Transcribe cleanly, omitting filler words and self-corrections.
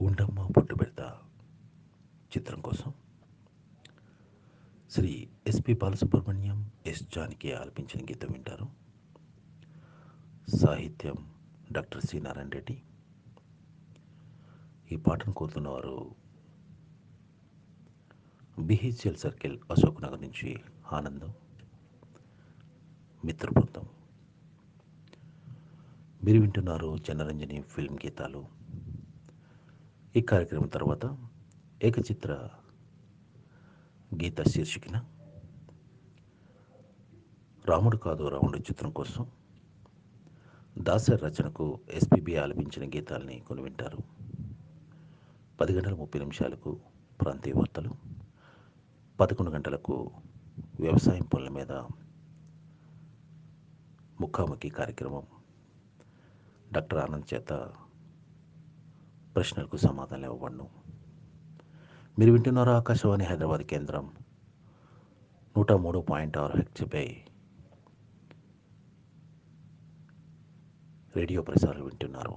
ఉండమ్మ బొట్టు పెడతా చిత్రం కోసం శ్రీ ఎస్పి బాలసుబ్రహ్మణ్యం, ఎస్ జానకి ఆలపించిన గీతం వింటారు. సాహిత్యం డాక్టర్ సి నారాయణ రెడ్డి. ఈ పాటను కోరుతున్నవారు బిహెచ్ఎల్ సర్కిల్, అశోక్ నగర్ నుంచి ఆనందం మిత్ర బృందం. మీరు వింటున్నారు జనరంజని ఫిల్మ్ గీతాలు. ఈ కార్యక్రమం తర్వాత ఏకచిత్ర గీత శీర్షికన రాముడు కాదు రావణుడు చిత్రం కోసం దాసరి రచనకు ఎస్పిబి ఆలపించిన గీతాలని కొని వింటారు. 10 గంటల 30 నిమిషాలకు ప్రాంతీయ వార్తలు, 11 గంటలకు వ్యవసాయం పనుల మీద ముఖాముఖి కార్యక్రమం. డాక్టర్ ఆనంద్ చేత ప్రశ్నలకు సమాధానం ఇవ్వబడును. మీరు వింటున్నారు ఆకాశవాణి హైదరాబాద్ కేంద్రం 103.6 హెచ్పై రేడియో ప్రసారాలు వింటున్నారు.